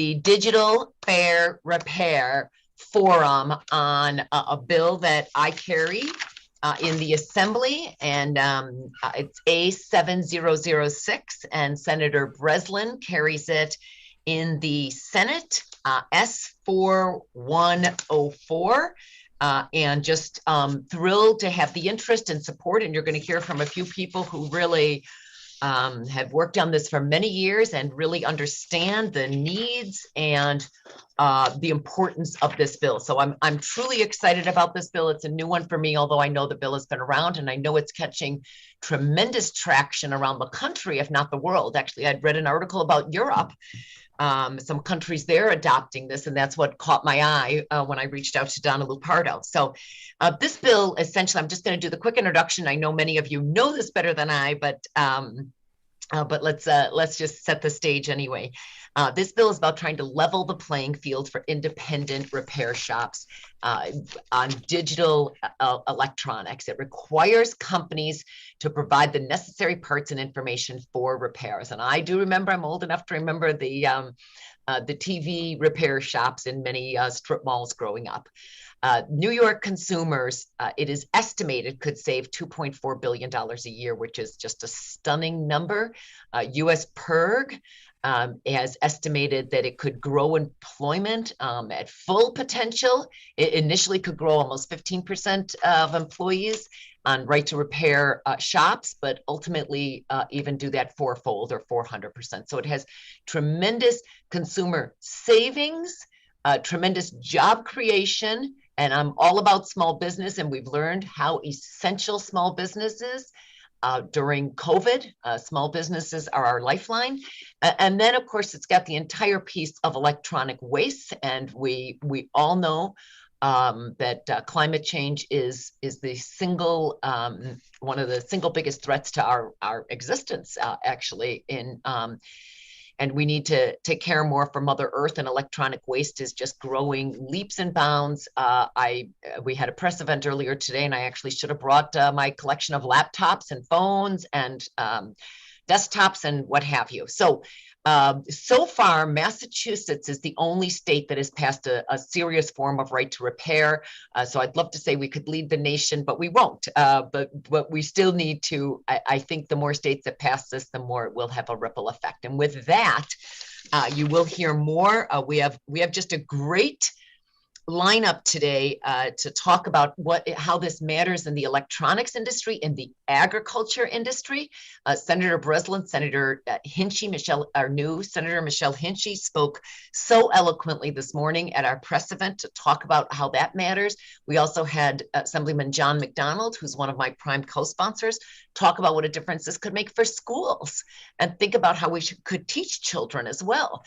the Digital Fair Repair Forum on a bill that I carry in the Assembly, and it's A7006, and Senator Breslin carries it in the Senate, S4104. And just thrilled to have the interest and support. And you're going to hear from a few people who really have worked on this for many years and really understand the needs and the importance of this bill. So I'm truly excited about this bill. It's a new one for me, although I know the bill has been around, and I know it's catching tremendous traction around the country, if not the world. Actually, I'd read an article about Europe. Some countries there adopting this, and that's what caught my eye when I reached out to Donna Lupardo. So this bill, essentially, I'm just going to do the quick introduction. I know many of you know this better than I, but let's just set the stage anyway. This bill is about trying to level the playing field for independent repair shops on digital electronics. It requires companies to provide the necessary parts and information for repairs. And I do remember, I'm old enough to remember the TV repair shops in many strip malls growing up. New York consumers, it is estimated, could save $2.4 billion a year, which is just a stunning number. US PIRG has estimated that it could grow employment at full potential. It initially could grow almost 15% of employees on right to repair shops, but ultimately even do that fourfold or 400%. So it has tremendous consumer savings, tremendous job creation, and I'm all about small business, and we've learned how essential small business is. During COVID, small businesses are our lifeline. And then, of course, it's got the entire piece of electronic waste. And we all know that climate change is the single, one of the single biggest threats to our existence, actually, and we need to take care more for Mother Earth, and electronic waste is just growing leaps and bounds. We had a press event earlier today, and I actually should have brought my collection of laptops and phones and desktops and what have you. So far, Massachusetts is the only state that has passed a serious form of right to repair. So I'd love to say we could lead the nation, but we won't. But we still need to. I think the more states that pass this, the more it will have a ripple effect. And with that, you will hear more. We have just a great lineup today to talk about how this matters in the electronics industry, in the agriculture industry. Senator Breslin, Senator Hinchey, our new Senator Michelle Hinchey, spoke so eloquently this morning at our press event to talk about how that matters. We also had Assemblyman John McDonald, who's one of my prime co-sponsors, talk about what a difference this could make for schools and think about how we could teach children as well.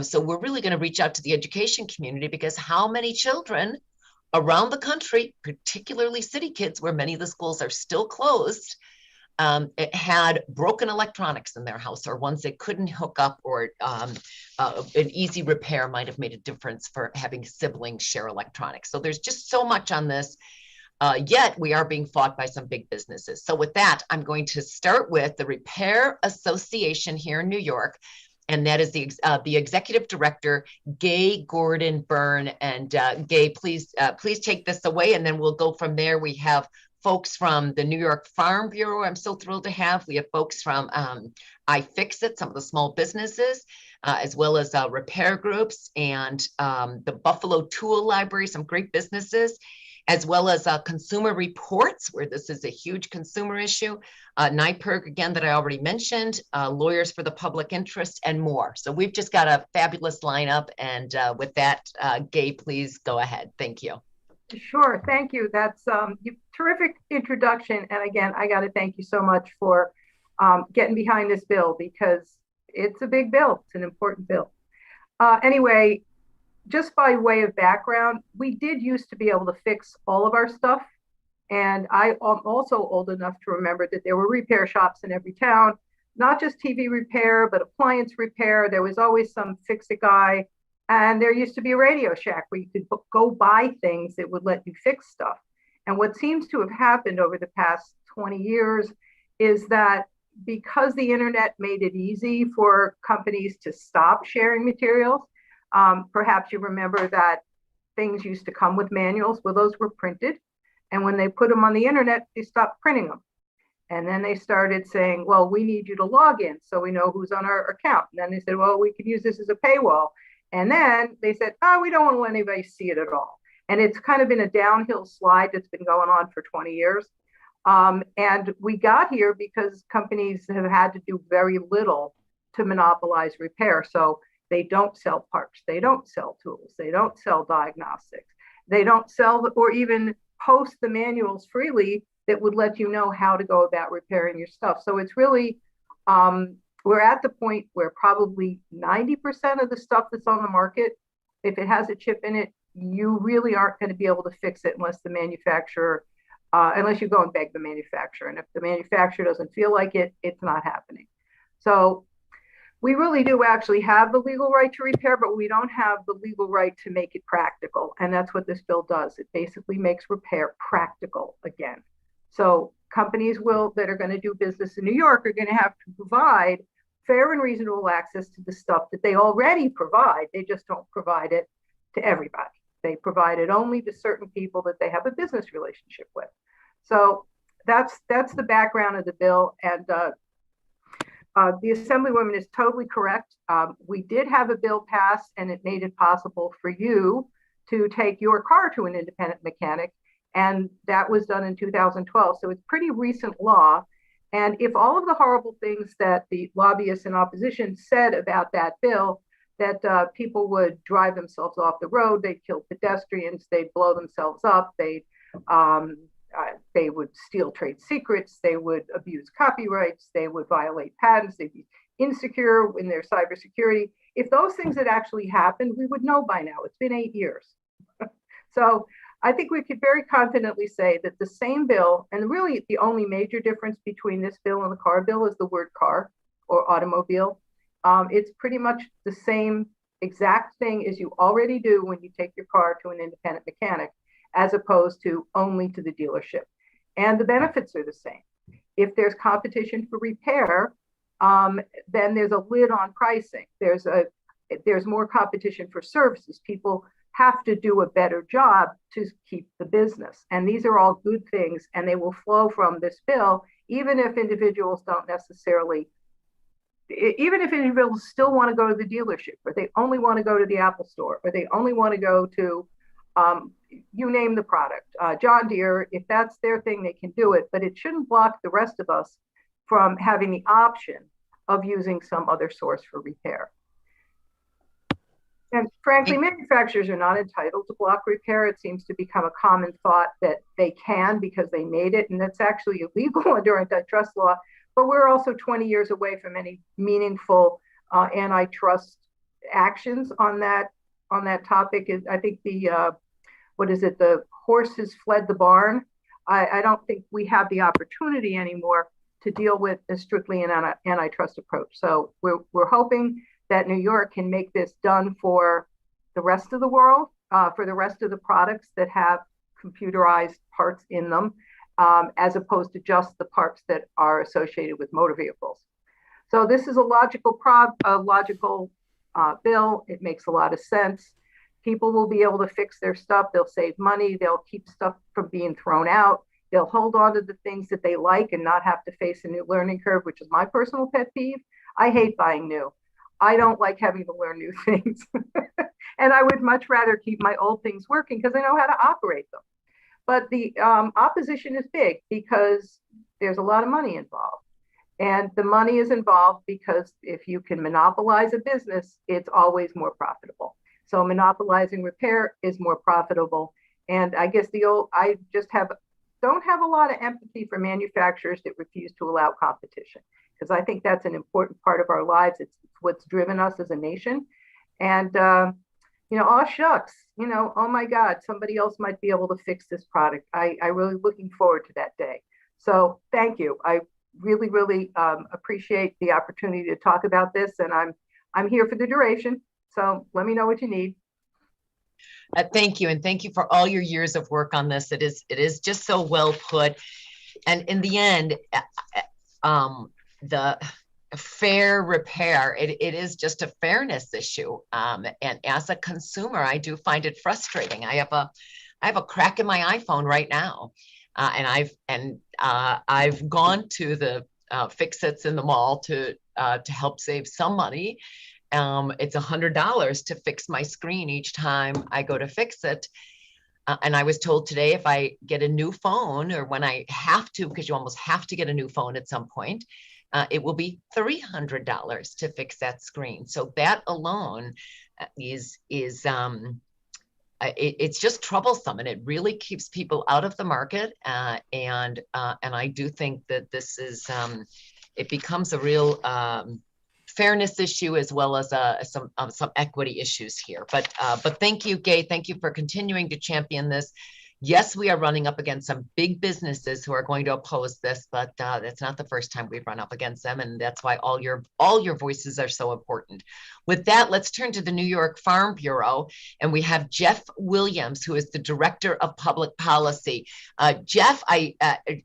So we're really going to reach out to the education community, because how many children around the country, particularly city kids where many of the schools are still closed, had broken electronics in their house, or ones they couldn't hook up, or an easy repair might have made a difference for having siblings share electronics. So there's just so much on this. Yet we are being fought by some big businesses. So with that, I'm going to start with the Repair Association here in New York, and that is the executive director, Gay Gordon Byrne. And Gay, please take this away, and then we'll go from there. We have folks from the New York Farm Bureau. I'm so thrilled to have. We have folks from Ifixit, some of the small businesses, as well as repair groups, and the Buffalo Tool Library, some great businesses, as well as Consumer Reports, where this is a huge consumer issue, NYPIRG, again, that I already mentioned, Lawyers for the Public Interest, and more. So we've just got a fabulous lineup. And with that, Gay, please go ahead. Thank you. Sure. Thank you. That's a terrific introduction. And again, I got to thank you so much for getting behind this bill, because it's a big bill. It's an important bill. Anyway, just by way of background, we did used to be able to fix all of our stuff. And I'm also old enough to remember that there were repair shops in every town, not just TV repair, but appliance repair. There was always some fix-it guy. And there used to be a Radio Shack where you could go buy things that would let you fix stuff. And what seems to have happened over the past 20 years is that because the internet made it easy for companies to stop sharing materials, Perhaps you remember that things used to come with manuals. Well, those were printed. And when they put them on the internet, they stopped printing them. And then they started saying, well, we need you to log in so we know who's on our account. And then they said, well, we could use this as a paywall. And then they said, oh, we don't want to let anybody see it at all. And it's kind of been a downhill slide that's been going on for 20 years. And we got here because companies have had to do very little to monopolize repair. So they don't sell parts, they don't sell tools, they don't sell diagnostics, they don't sell or even post the manuals freely that would let you know how to go about repairing your stuff. So it's really, we're at the point where probably 90% of the stuff that's on the market, if it has a chip in it, you really aren't going to be able to fix it unless the manufacturer, unless you go and beg the manufacturer. And if the manufacturer doesn't feel like it, it's not happening. So we really do actually have the legal right to repair, but we don't have the legal right to make it practical. And that's what this bill does. It basically makes repair practical again. So companies that are going to do business in New York are going to have to provide fair and reasonable access to the stuff that they already provide. They just don't provide it to everybody. They provide it only to certain people that they have a business relationship with. So that's the background of the bill. And the Assemblywoman is totally correct. We did have a bill passed, and it made it possible for you to take your car to an independent mechanic. And that was done in 2012. So it's pretty recent law. And if all of the horrible things that the lobbyists in opposition said about that bill, that people would drive themselves off the road, they'd kill pedestrians, they'd blow themselves up, they would steal trade secrets, they would abuse copyrights, they would violate patents, they'd be insecure in their cybersecurity. If those things had actually happened, we would know by now. It's been 8 years. So I think we could very confidently say that the same bill, and really the only major difference between this bill and the car bill is the word car or automobile. It's pretty much the same exact thing as you already do when you take your car to an independent mechanic, as opposed to only to the dealership. And the benefits are the same. If there's competition for repair, then there's a lid on pricing. There's more competition for services. People have to do a better job to keep the business. And these are all good things, and they will flow from this bill, even if individuals still want to go to the dealership, or they only want to go to the Apple store, or they only want to go to, you name the product, John Deere. If that's their thing, they can do it, but it shouldn't block the rest of us from having the option of using some other source for repair. And frankly, manufacturers are not entitled to block repair. It seems to become a common thought that they can because they made it, and that's actually illegal under antitrust law. But we're also 20 years away from any meaningful antitrust actions on that topic. I think the horse has fled the barn. I don't think we have the opportunity anymore to deal with strictly an antitrust approach. So we're hoping that New York can make this done for the rest of the world, for the rest of the products that have computerized parts in them, as opposed to just the parts that are associated with motor vehicles. So this is a logical bill. It makes a lot of sense. People will be able to fix their stuff. They'll save money. They'll keep stuff from being thrown out. They'll hold on to the things that they like and not have to face a new learning curve, which is my personal pet peeve. I hate buying new. I don't like having to learn new things. And I would much rather keep my old things working because I know how to operate them. But the opposition is big because there's a lot of money involved. And the money is involved because if you can monopolize a business, it's always more profitable. So monopolizing repair is more profitable. And I guess I just don't have a lot of empathy for manufacturers that refuse to allow competition, because I think that's an important part of our lives. It's what's driven us as a nation. And, oh shucks, oh my God, somebody else might be able to fix this product. I really looking forward to that day. So thank you. I really, really appreciate the opportunity to talk about this, and I'm here for the duration. So let me know what you need. Thank you. And thank you for all your years of work on this. It is just so well put. And in the end, fair repair. It is just a fairness issue. And as a consumer, I do find it frustrating. I have a crack in my iPhone right now, and I've gone to the Fixits in the mall to help save some money. It's $100 to fix my screen each time I go to fix it. And I was told today if I get a new phone, or when I have to, because you almost have to get a new phone at some point, it will be $300 to fix that screen. So that alone is it's just troublesome, and it really keeps people out of the market. And I do think that this is it becomes a real fairness issue, as well as some equity issues here. But thank you, Gay. Thank you for continuing to champion this. Yes, we are running up against some big businesses who are going to oppose this, but that's not the first time we've run up against them, and that's why all your voices are so important. With that, let's turn to the New York Farm Bureau, and we have Jeff Williams, who is the Director of Public Policy. Jeff,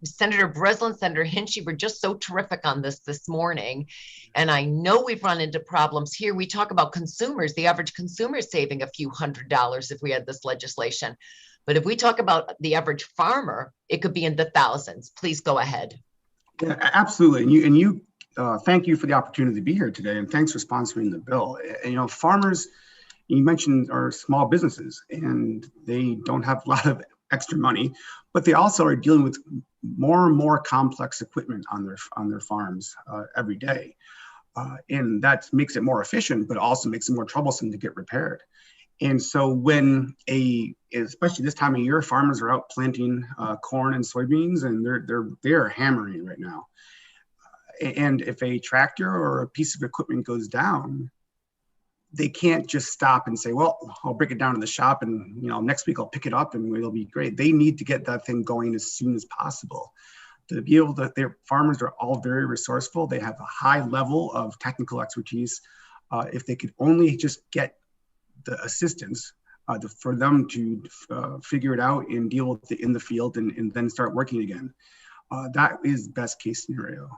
Senator Breslin, Senator Hinchey were just so terrific on this morning, and I know we've run into problems here. We talk about consumers, the average consumer saving a few $100s if we had this legislation. But if we talk about the average farmer, it could be in the thousands. Please go ahead. Yeah, absolutely. And you thank you for the opportunity to be here today, and thanks for sponsoring the bill. And, farmers, you mentioned, are small businesses, and they don't have a lot of extra money, but they also are dealing with more and more complex equipment on their farms every day. And that makes it more efficient, but also makes it more troublesome to get repaired. And so when especially this time of year, farmers are out planting corn and soybeans, and they're hammering right now. And if a tractor or a piece of equipment goes down, they can't just stop and say, well, I'll break it down in the shop, and next week I'll pick it up and it'll be great. They need to get that thing going as soon as possible. To be able to, their farmers are all very resourceful. They have a high level of technical expertise. If they could only just get the assistance for them to figure it out and deal with it in the field, and then start working again. That is best case scenario.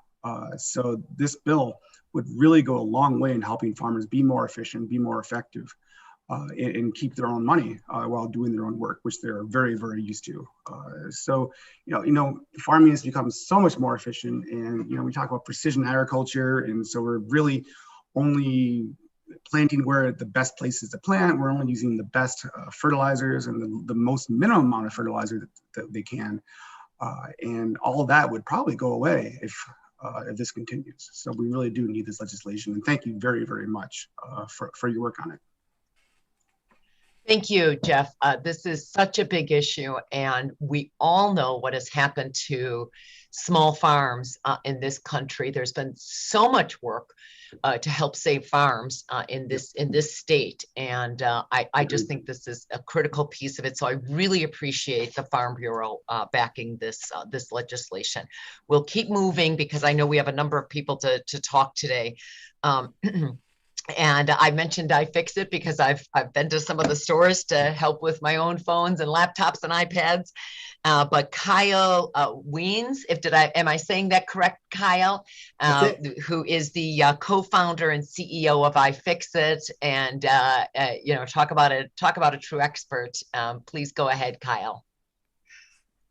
So this bill would really go a long way in helping farmers be more efficient, be more effective, and keep their own money while doing their own work, which they're very, very used to. So, farming has become so much more efficient, and, we talk about precision agriculture. And so we're really only planting where the best places to plant. We're only using the best fertilizers and the most minimum amount of fertilizer that they can. And all of that would probably go away if this continues. So we really do need this legislation. And thank you very, very much for your work on it. Thank you, Jeff. This is such a big issue, and we all know what has happened to small farms in this country. There's been so much work to help save farms in this state, and I just think this is a critical piece of it. So I really appreciate the Farm Bureau backing this legislation. We'll keep moving because I know we have a number of people to talk today. And I mentioned Ifixit because I've been to some of the stores to help with my own phones and laptops and iPads. But Kyle Wiens, am I saying that correct, Kyle? Who is the co-founder and CEO of Ifixit, and talk about a true expert. Please go ahead, Kyle.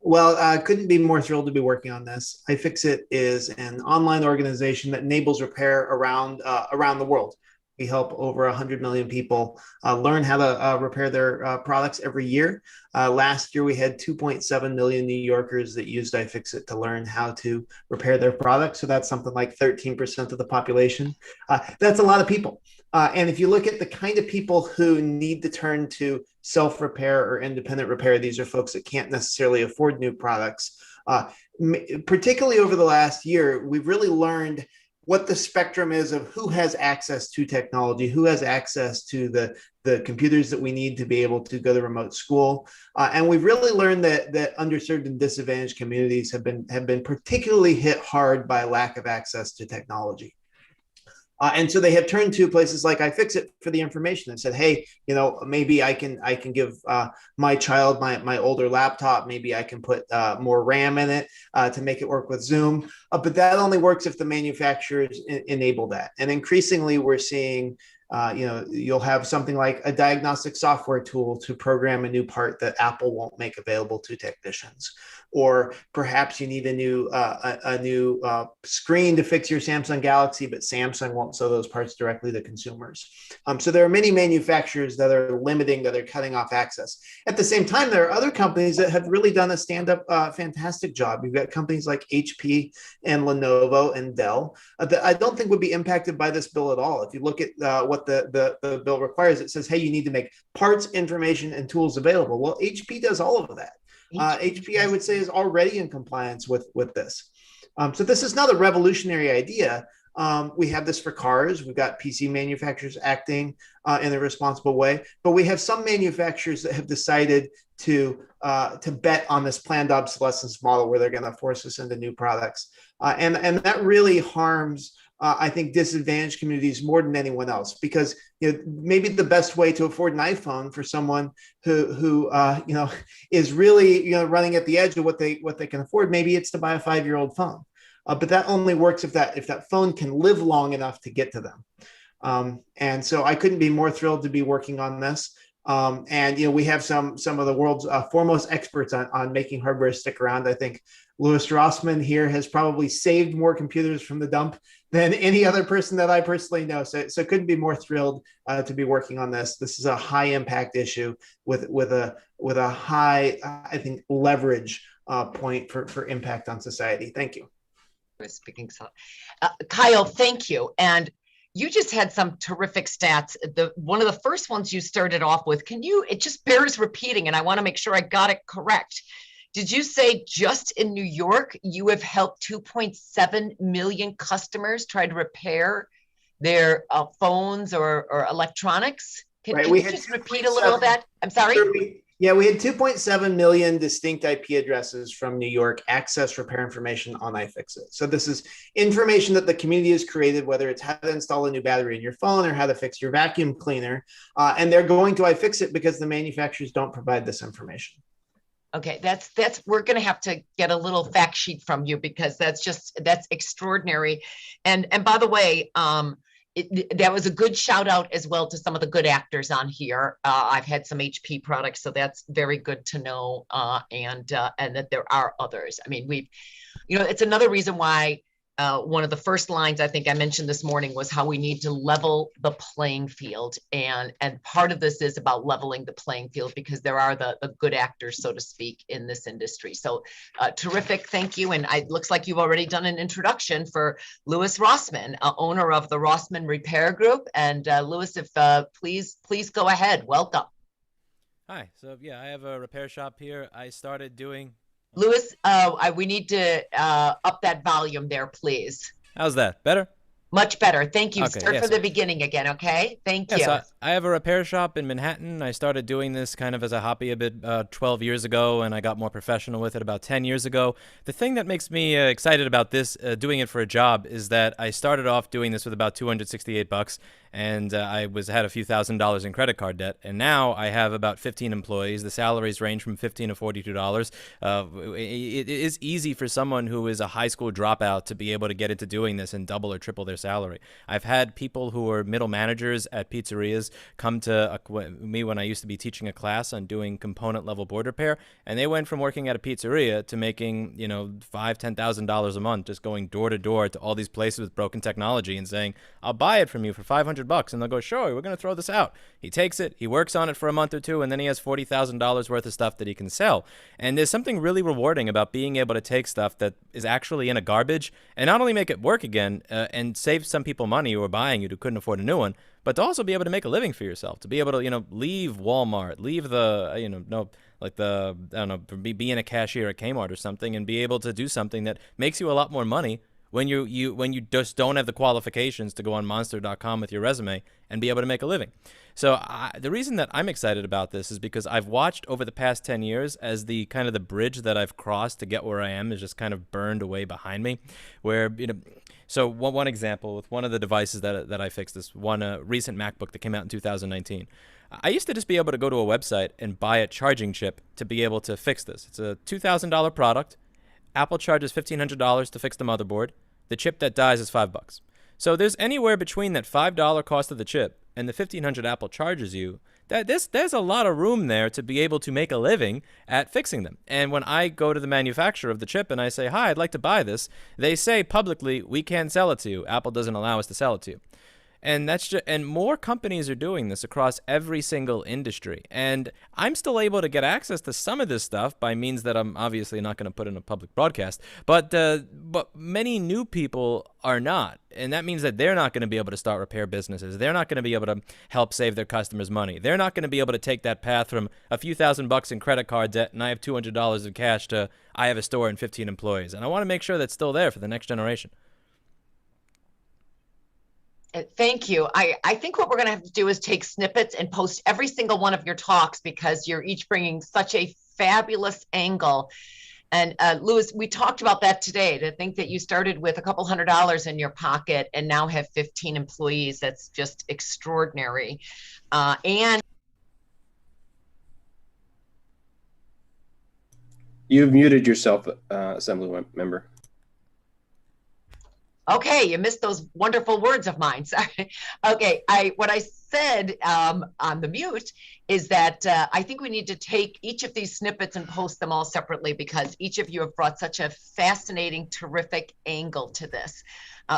Well, I couldn't be more thrilled to be working on this. Ifixit is an online organization that enables repair around the world. We help over 100 million people learn how to repair their products every year. Last year, we had 2.7 million New Yorkers that used Ifixit to learn how to repair their products. So that's something like 13% of the population. That's a lot of people. And if you look at the kind of people who need to turn to self-repair or independent repair, these are folks that can't necessarily afford new products. Particularly over the last year, we've really learned what the spectrum is of who has access to technology, who has access to the computers that we need to be able to go to remote school. And we've really learned that underserved and disadvantaged communities have been particularly hit hard by lack of access to technology. And so they have turned to places like Ifixit for the information and said, hey, maybe I can give my child my older laptop. Maybe I can put more RAM in it to make it work with Zoom. But that only works if the manufacturers enable that. And increasingly, we're seeing you'll have something like a diagnostic software tool to program a new part that Apple won't make available to technicians, or perhaps you need a new screen to fix your Samsung Galaxy, but Samsung won't sell those parts directly to consumers. So there are many manufacturers that are that are cutting off access. At the same time, there are other companies that have really done a stand-up fantastic job. You've got companies like HP and Lenovo and Dell that I don't think would be impacted by this bill at all. If you look at what the bill requires, it says, hey, you need to make parts, information, and tools available. Well, HP does all of that. HP, I would say, is already in compliance with this. So this is not a revolutionary idea. We have this for cars. We've got PC manufacturers acting in a responsible way, but we have some manufacturers that have decided to bet on this planned obsolescence model where they're going to force us into new products. And that really harms I think disadvantaged communities more than anyone else, because maybe the best way to afford an iPhone for someone who is really running at the edge of what they can afford, maybe it's to buy a 5-year-old phone, but that only works if that phone can live long enough to get to them. And so I couldn't be more thrilled to be working on this. And we have some of the world's foremost experts on making hardware stick around. I think Louis Rossmann here has probably saved more computers from the dump than any other person that I personally know. So couldn't be more thrilled to be working on this. This is a high impact issue with a high, I think, leverage point for impact on society. Thank you. Speaking so, Kyle, thank you. And you just had some terrific stats. One of the first ones you started off with, it just bears repeating, and I want to make sure I got it correct. Did you say just in New York, you have helped 2.7 million customers try to repair their phones or electronics? Can you just repeat a little of that? I'm sorry. Sure, we had 2.7 million distinct IP addresses from New York access repair information on Ifixit. So this is information that the community has created, whether it's how to install a new battery in your phone or how to fix your vacuum cleaner. And they're going to Ifixit because the manufacturers don't provide this information. Okay, we're going to have to get a little fact sheet from you, because that's extraordinary. And by the way, that was a good shout out as well to some of the good actors on here. I've had some HP products, so that's very good to know. And that there are others. I mean, it's another reason why one of the first lines I think I mentioned this morning was how we need to level the playing field. And part of this is about leveling the playing field, because there are the good actors, so to speak, in this industry. So terrific. Thank you. And it looks like you've already done an introduction for Louis Rossmann, owner of the Rossmann Repair Group. And Louis, if please go ahead. Welcome. Hi. So yeah, I have a repair shop here. I started doing... Louis, we need to up that volume there, please. How's that? Better? Much better. Thank you. Okay, Start from the beginning again, okay? Thank you. So I have a repair shop in Manhattan. I started doing this kind of as a hobby a bit 12 years ago, and I got more professional with it about 10 years ago. The thing that makes me excited about this, doing it for a job, is that I started off doing this with about $268, and I had a few $1,000s in credit card debt, and now I have about 15 employees. The salaries range from $15 to $42. It is easy for someone who is a high school dropout to be able to get into doing this and double or triple their salary. I've had people who are middle managers at pizzerias come to me when I used to be teaching a class on doing component level board repair, and they went from working at a pizzeria to making $5,000-$10,000 a month, just going door to door to all these places with broken technology and saying, I'll buy it from you for $500. And they'll go, sure, we're going to throw this out. He takes it, he works on it for a month or two, and then he has $40,000 worth of stuff that he can sell. And there's something really rewarding about being able to take stuff that is actually in a garbage and not only make it work again and save some people money who are buying it who couldn't afford a new one, but to also be able to make a living for yourself, to be able to, leave Walmart, leave the, being a cashier at Kmart or something, and be able to do something that makes you a lot more money when you just don't have the qualifications to go on monster.com with your resume and be able to make a living. So the reason that I'm excited about this is because I've watched over the past 10 years as the kind of the bridge that I've crossed to get where I am is just kind of burned away behind me, where, so one example with one of the devices that I fixed, this one recent MacBook that came out in 2019. I used to just be able to go to a website and buy a charging chip to be able to fix this. It's a $2,000 product. Apple charges $1,500 to fix the motherboard. The chip that dies is $5. So there's anywhere between that $5 cost of the chip and the $1,500 Apple charges you, there's a lot of room there to be able to make a living at fixing them. And when I go to the manufacturer of the chip and I say, hi, I'd like to buy this, they say publicly, we can't sell it to you. Apple doesn't allow us to sell it to you. And that's just, and more companies are doing this across every single industry. And I'm still able to get access to some of this stuff by means that I'm obviously not going to put in a public broadcast. But many new people are not. And that means that they're not going to be able to start repair businesses. They're not going to be able to help save their customers money. They're not going to be able to take that path from a few $1,000 in credit card debt and I have $200 in cash to I have a store and 15 employees. And I want to make sure that's still there for the next generation. Thank you. I think what we're going to have to do is take snippets and post every single one of your talks because you're each bringing such a fabulous angle. And Louis, we talked about that today, to think that you started with a couple $100 in your pocket and now have 15 employees. That's just extraordinary. And you've muted yourself, Assembly member. Okay, you missed those wonderful words of mine. Sorry. Okay, what I said on the mute is that I think we need to take each of these snippets and post them all separately because each of you have brought such a fascinating, terrific angle to this.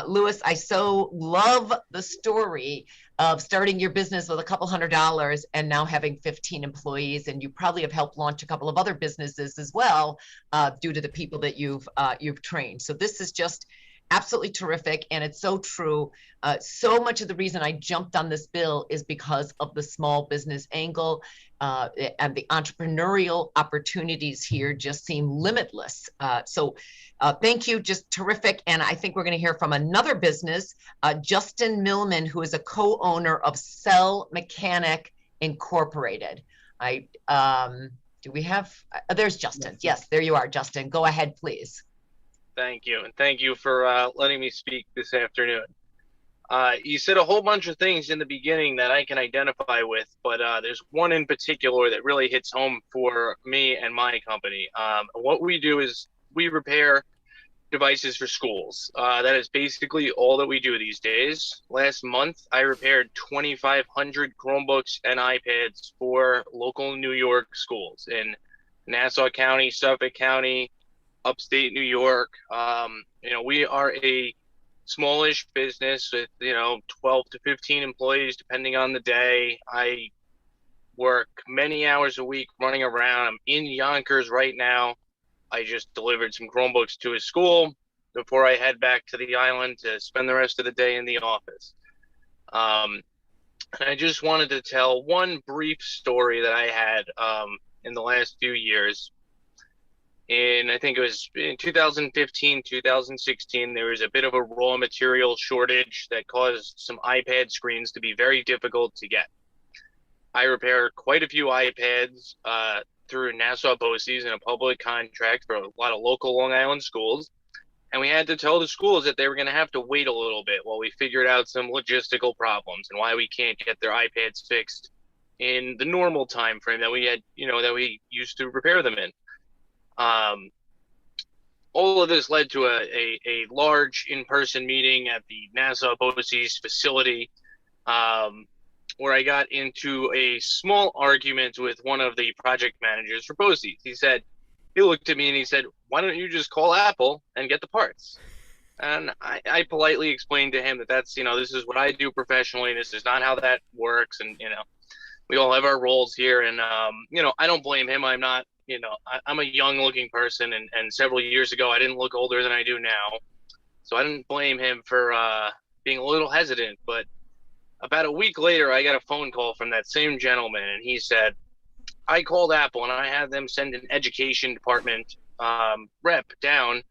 Louis, I so love the story of starting your business with a couple $100 and now having 15 employees, and you probably have helped launch a couple of other businesses as well due to the people that you've trained. So this is just absolutely terrific, and it's so true. So much of the reason I jumped on this bill is because of the small business angle, and the entrepreneurial opportunities here just seem limitless. So thank you, just terrific. And I think we're going to hear from another business, Justin Millman, who is a co-owner of Cell Mechanic Incorporated. Do we have, there's Justin. Yes, there you are, Justin. Go ahead, please. Thank you. And thank you for letting me speak this afternoon. You said a whole bunch of things in the beginning that I can identify with, but there's one in particular that really hits home for me and my company. What we do is we repair devices for schools. That is basically all that we do these days. Last month, I repaired 2,500 Chromebooks and iPads for local New York schools in Nassau County, Suffolk County, upstate New York. We are a smallish business with 12 to 15 employees depending on the day. I work many hours a week running around. I'm in Yonkers right now. I just delivered some Chromebooks to a school before I head back to the island to spend the rest of the day in the office. And I just wanted to tell one brief story that I had in the last few years. I think it was in 2015, 2016, there was a bit of a raw material shortage that caused some iPad screens to be very difficult to get. I repaired quite a few iPads through Nassau BOCES in a public contract for a lot of local Long Island schools. And we had to tell the schools that they were going to have to wait a little bit while we figured out some logistical problems and why we can't get their iPads fixed in the normal time frame that we had, that we used to repair them in. All of this led to a large in-person meeting at the Nassau BOCES facility, where I got into a small argument with one of the project managers for BOCES. He looked at me and he said, "Why don't you just call Apple and get the parts?" And I politely explained to him that that's, this is what I do professionally. This is not how that works. And, we all have our roles here. And, I don't blame him. I'm not, I'm a young looking person. And several years ago, I didn't look older than I do now. So I didn't blame him for being a little hesitant. But about a week later, I got a phone call from that same gentleman. And he said, I called Apple and I had them send an education department rep down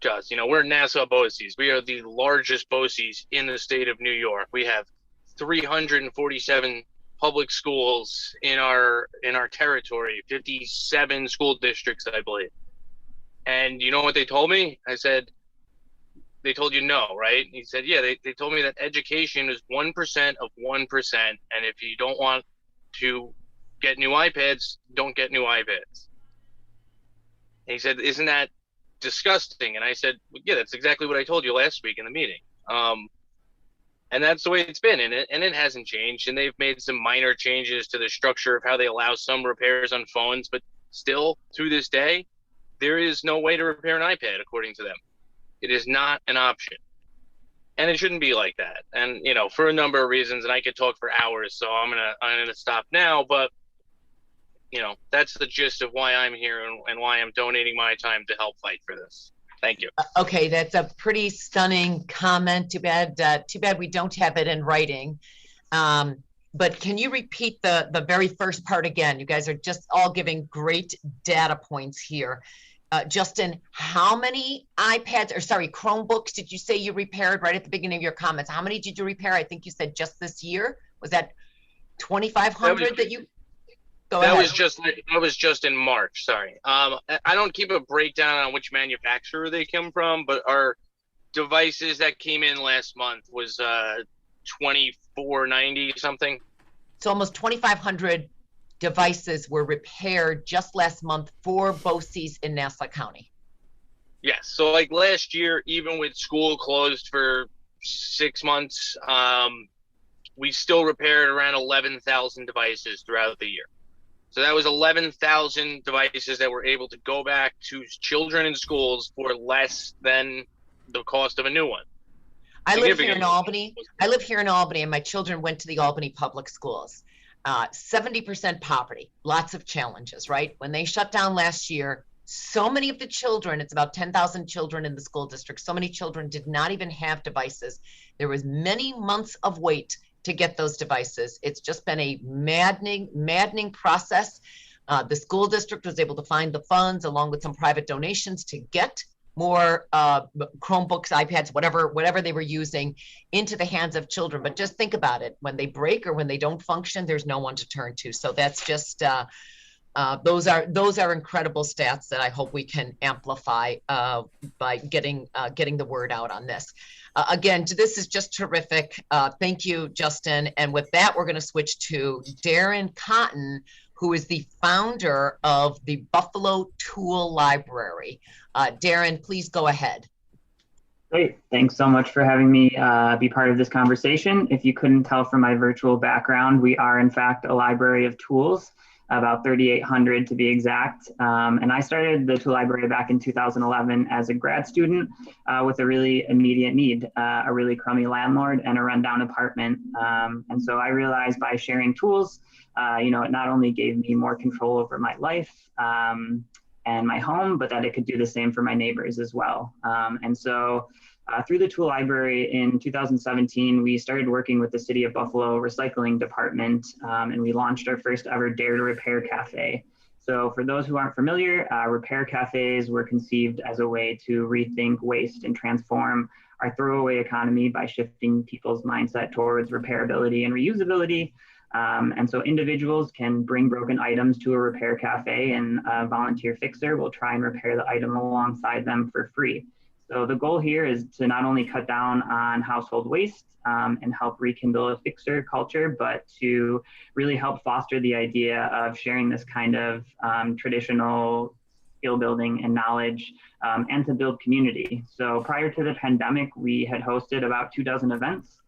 to us. You know, we're Nassau BOCES. We are the largest BOCES in the state of New York. We have 347 public schools in our territory, 57 school districts, I believe. And you know what they told me? I said, they told you no, right? He said, yeah, they told me that education is 1% of 1%. And if you don't want to get new iPads, don't get new iPads. And he said, isn't that disgusting? And I said, well, yeah, that's exactly what I told you last week in the meeting. And that's the way it's been, and it hasn't changed. And they've made some minor changes to the structure of how they allow some repairs on phones, but still, to this day, there is no way to repair an iPad, according to them. It is not an option. And it shouldn't be like that. And, you know, for a number of reasons, and I could talk for hours, so I'm gonna stop now, but you know, that's the gist of why I'm here and why I'm donating my time to help fight for this. Thank you. Okay, that's a pretty stunning comment. Too bad we don't have it in writing. But can you repeat the very first part again? You guys are just all giving great data points here. Justin, how many Chromebooks did you say you repaired right at the beginning of your comments? How many did you repair? I think you said just this year. Was that 2,500 that you? That was just in March. Sorry. I don't keep a breakdown on which manufacturer they come from, but our devices that came in last month was 2,490 something. So almost 2,500 devices were repaired just last month for BOCES in Nassau County. Yes. So like last year, even with school closed for 6 months, we still repaired around 11,000 devices throughout the year. So that was 11,000 devices that were able to go back to children in schools for less than the cost of a new one. I live here in Albany, and my children went to the Albany public schools. 70% poverty, lots of challenges, right? When they shut down last year, so many of the children, it's about 10,000 children in the school district, so many children did not even have devices. There was many months of wait to get those devices. It's just been a maddening process. The school district was able to find the funds along with some private donations to get more Chromebooks, iPads, whatever they were using into the hands of children. But just think about it. When they break or when they don't function, there's no one to turn to. So that's just, those are incredible stats that I hope we can amplify by getting the word out on this. Again, this is just terrific. Thank you, Justin. And with that, we're going to switch to Darren Cotton, who is the founder of the Buffalo Tool Library. Darren, please go ahead. Great. Thanks so much for having me be part of this conversation. If you couldn't tell from my virtual background, we are in fact a library of tools, about 3,800 to be exact. And I started the tool library back in 2011 as a grad student with a really immediate need, a really crummy landlord and a rundown apartment. And so I realized by sharing tools, it not only gave me more control over my life and my home, but that it could do the same for my neighbors as well. And so through the tool library in 2017, we started working with the City of Buffalo Recycling Department, and we launched our first ever Dare to Repair Cafe. So for those who aren't familiar, repair cafes were conceived as a way to rethink waste and transform our throwaway economy by shifting people's mindset towards repairability and reusability. And so individuals can bring broken items to a repair cafe, and a volunteer fixer will try and repair the item alongside them for free. So the goal here is to not only cut down on household waste and help rekindle a fixer culture, but to really help foster the idea of sharing this kind of traditional skill building and knowledge and to build community. So prior to the pandemic, we had hosted about 24 events.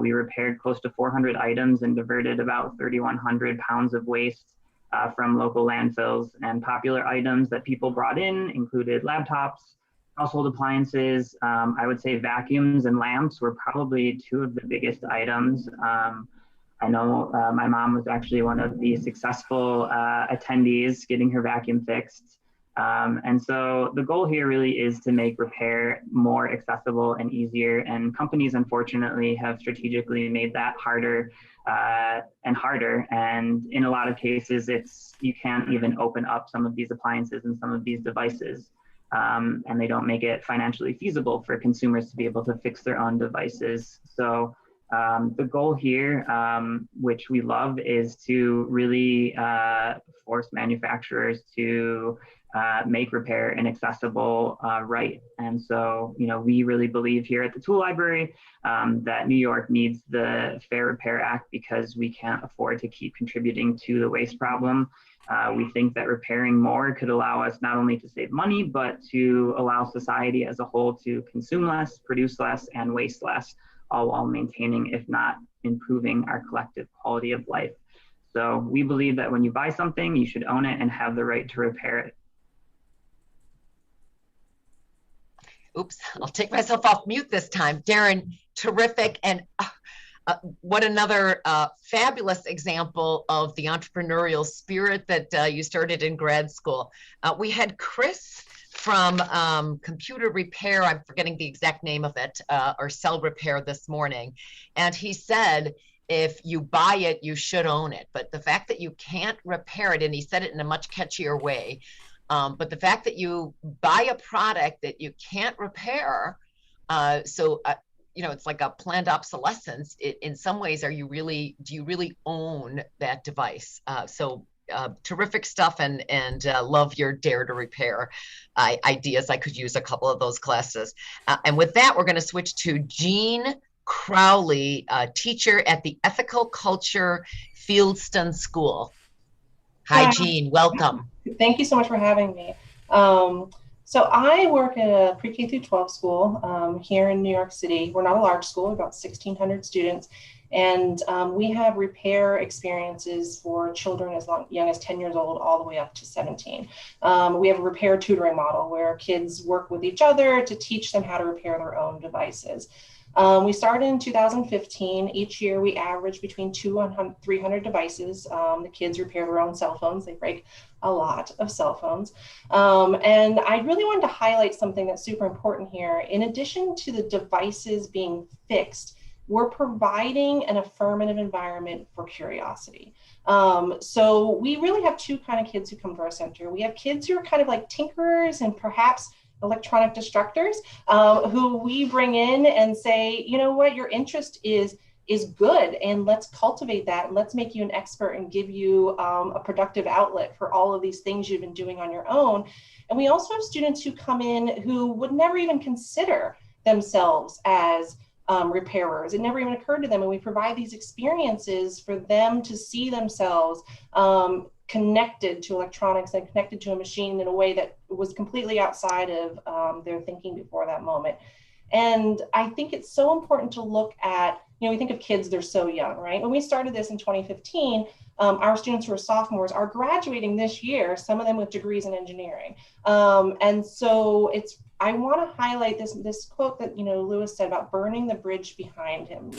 We repaired close to 400 items and diverted about 3,100 pounds of waste from local landfills. And popular items that people brought in included laptops, household appliances. I would say vacuums and lamps were probably two of the biggest items. I know my mom was actually one of the successful attendees getting her vacuum fixed. And so the goal here really is to make repair more accessible and easier. And companies, unfortunately, have strategically made that harder and harder. And in a lot of cases, you can't even open up some of these appliances and some of these devices. and they don't make it financially feasible for consumers to be able to fix their own devices. So the goal here, which we love, is to really force manufacturers to make repair an accessible right. And so, we really believe here at the Tool Library that New York needs the Fair Repair Act because we can't afford to keep contributing to the waste problem. We think that repairing more could allow us not only to save money, but to allow society as a whole to consume less, produce less, and waste less, all while maintaining, if not improving, our collective quality of life. So we believe that when you buy something, you should own it and have the right to repair it. Oops, I'll take myself off mute this time. Darren, terrific. And what another fabulous example of the entrepreneurial spirit that you started in grad school. We had Chris from computer repair, I'm forgetting the exact name of it, or cell repair this morning. And he said, if you buy it, you should own it. But the fact that you can't repair it, and he said it in a much catchier way, but the fact that you buy a product that you can't repair, it's like a planned obsolescence. In some ways, do you really own that device? Terrific stuff, and love your Dare to Repair ideas. I could use a couple of those classes. And with that, we're going to switch to Jean Crowley, teacher at the Ethical Culture Fieldston School. Hi, Jean. Welcome. Thank you so much for having me. So I work at a pre-K through 12 school here in New York City. We're not a large school, about 1,600 students. And we have repair experiences for children as young as 10 years old, all the way up to 17. We have a repair tutoring model where kids work with each other to teach them how to repair their own devices. We started in 2015. Each year we average between 200 and 300 devices. The kids repair their own cell phones. They break a lot of cell phones. And I really wanted to highlight something that's super important here. In addition to the devices being fixed, we're providing an affirmative environment for curiosity. So we really have two kind of kids who come to our center. We have kids who are kind of like tinkerers and perhaps electronic destructors, who we bring in and say, you know what, your interest is good, and let's cultivate that, and let's make you an expert and give you a productive outlet for all of these things you've been doing on your own. And we also have students who come in who would never even consider themselves as repairers. It never even occurred to them, and we provide these experiences for them to see themselves connected to electronics and connected to a machine in a way that was completely outside of their thinking before that moment. And I think it's so important to look at, we think of kids, they're so young, right? When we started this in 2015, our students who are sophomores are graduating this year, some of them with degrees in engineering. And so I want to highlight this quote that, Lewis said about burning the bridge behind him.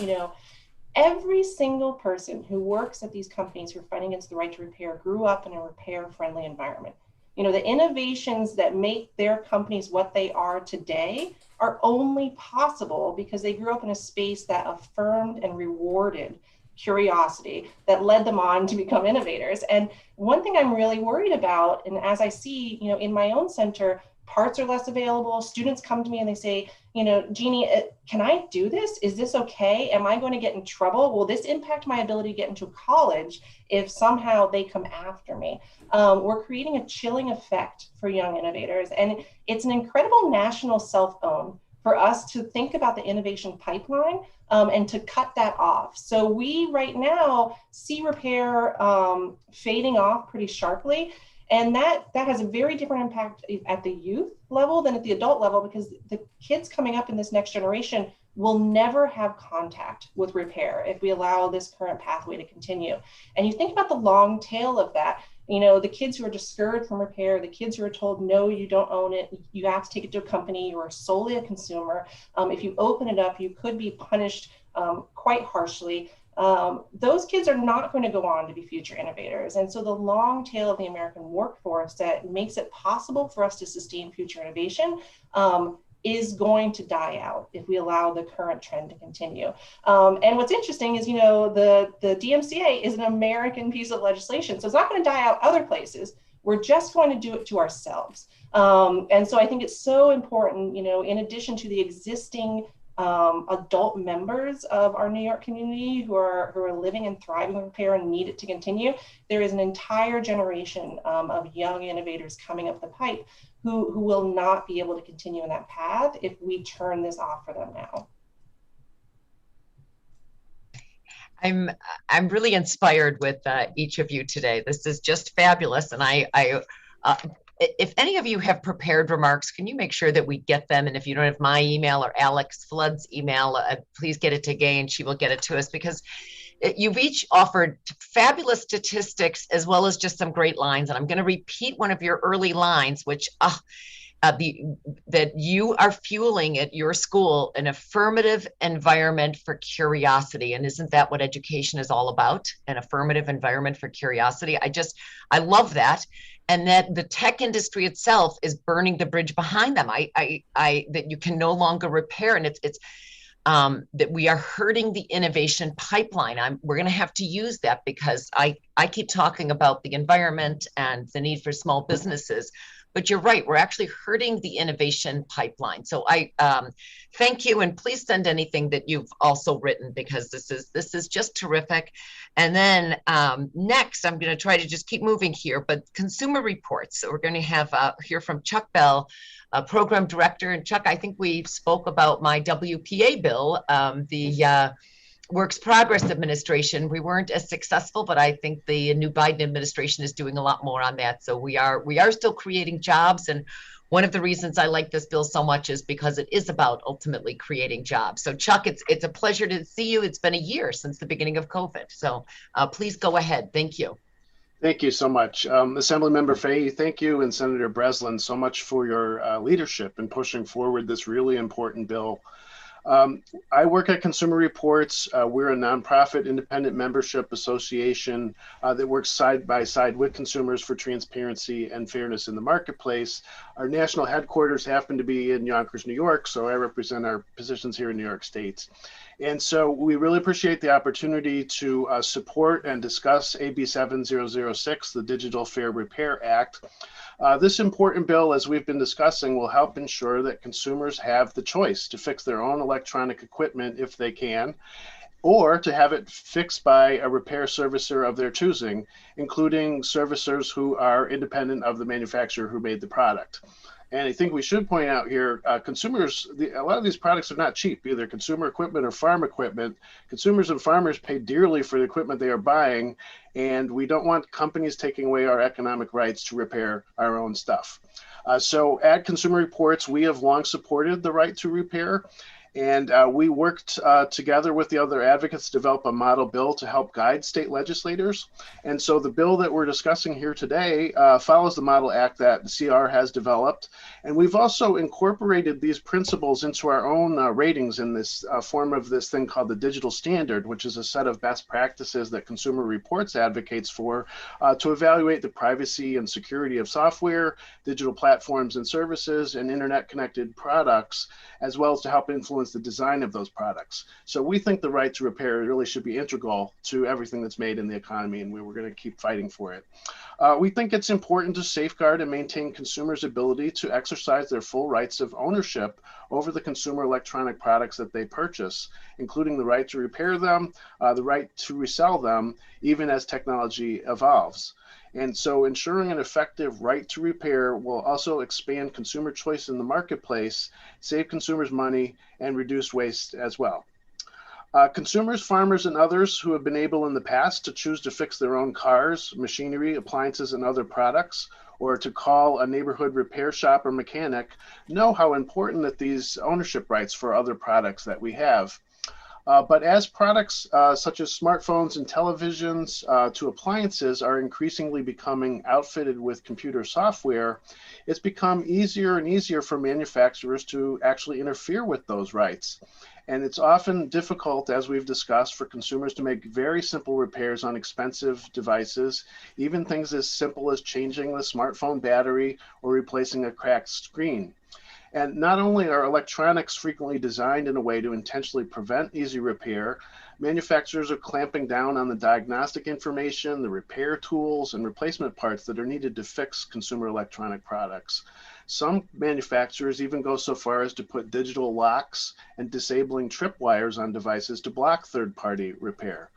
Every single person who works at these companies who are fighting against the right to repair grew up in a repair-friendly environment. The innovations that make their companies what they are today are only possible because they grew up in a space that affirmed and rewarded curiosity that led them on to become innovators. And one thing I'm really worried about, and as I see, in my own center, parts are less available. Students come to me and they say, Jeannie, can I do this? Is this okay? Am I going to get in trouble? Will this impact my ability to get into college if somehow they come after me? We're creating a chilling effect for young innovators. And it's an incredible national self-own for us to think about the innovation pipeline and to cut that off. So we right now see repair fading off pretty sharply. And that has a very different impact at the youth level than at the adult level, because the kids coming up in this next generation will never have contact with repair if we allow this current pathway to continue. And you think about the long tail of that, the kids who are discouraged from repair, the kids who are told, no, you don't own it, you have to take it to a company, you are solely a consumer. If you open it up, you could be punished quite harshly. Those kids are not going to go on to be future innovators. And so the long tail of the American workforce that makes it possible for us to sustain future innovation is going to die out if we allow the current trend to continue. And what's interesting is, the DMCA is an American piece of legislation, so it's not going to die out other places, we're just going to do it to ourselves. And so I think it's so important, in addition to the existing adult members of our New York community who are living and thriving with repair and need it to continue, there is an entire generation of young innovators coming up the pipe who will not be able to continue in that path if we turn this off for them now. I'm really inspired with each of you today. This is just fabulous, and if any of you have prepared remarks, can you make sure that we get them? And if you don't have my email or Alex Flood's email, please get it to Gay and she will get it to us, because you've each offered fabulous statistics as well as just some great lines. And I'm going to repeat one of your early lines, which that you are fueling at your school an affirmative environment for curiosity. And isn't that what education is all about? An affirmative environment for curiosity. I love that. And that the tech industry itself is burning the bridge behind them. That you can no longer repair. And it's that we are hurting the innovation pipeline. We're going to have to use that, because I keep talking about the environment and the need for small businesses, but you're right, we're actually hurting the innovation pipeline. So I thank you, and please send anything that you've also written, because this is just terrific. And then next, I'm going to try to just keep moving here, but consumer reports. So we're going to have hear from Chuck Bell, program director. And Chuck, I think we spoke about my WPA bill, the Works Progress Administration. We weren't as successful, but I think the new Biden administration is doing a lot more on that. So we are still creating jobs. And one of the reasons I like this bill so much is because it is about ultimately creating jobs. So Chuck, it's a pleasure to see you. It's been a year since the beginning of COVID. So please go ahead. Thank you. Thank you so much. Assemblymember Fahey, thank you, and Senator Breslin, so much for your leadership in pushing forward this really important bill. I work at Consumer Reports. We're a nonprofit independent membership association that works side by side with consumers for transparency and fairness in the marketplace. Our national headquarters happen to be in Yonkers, New York, so I represent our positions here in New York State. And so we really appreciate the opportunity to support and discuss AB 7006, the Digital Fair Repair Act. This important bill, as we've been discussing, will help ensure that consumers have the choice to fix their own electronic equipment if they can, or to have it fixed by a repair servicer of their choosing, including servicers who are independent of the manufacturer who made the product. And I think we should point out here, consumers, a lot of these products are not cheap, either consumer equipment or farm equipment. Consumers and farmers pay dearly for the equipment they are buying, and we don't want companies taking away our economic rights to repair our own stuff. So at Consumer Reports, we have long supported the right to repair. And we worked together with the other advocates to develop a model bill to help guide state legislators. And so the bill that we're discussing here today follows the model act that the CR has developed. And we've also incorporated these principles into our own ratings in this form of this thing called the digital standard, which is a set of best practices that Consumer Reports advocates for to evaluate the privacy and security of software, digital platforms and services, and internet connected products, as well as to help influence the design of those products. So we think the right to repair really should be integral to everything that's made in the economy, and we're going to keep fighting for it. We think it's important to safeguard and maintain consumers' ability to exercise their full rights of ownership over the consumer electronic products that they purchase, including the right to repair them, the right to resell them, even as technology evolves. And so ensuring an effective right to repair will also expand consumer choice in the marketplace, save consumers money, and reduce waste as well. Consumers, farmers, and others who have been able in the past to choose to fix their own cars, machinery, appliances, and other products, or to call a neighborhood repair shop or mechanic, know how important that these ownership rights for other products that we have. But as products such as smartphones and televisions to appliances are increasingly becoming outfitted with computer software, it's become easier and easier for manufacturers to actually interfere with those rights. And it's often difficult, as we've discussed, for consumers to make very simple repairs on expensive devices, even things as simple as changing the smartphone battery or replacing a cracked screen. And not only are electronics frequently designed in a way to intentionally prevent easy repair, manufacturers are clamping down on the diagnostic information, the repair tools, and replacement parts that are needed to fix consumer electronic products. Some manufacturers even go so far as to put digital locks and disabling tripwires on devices to block third-party repair.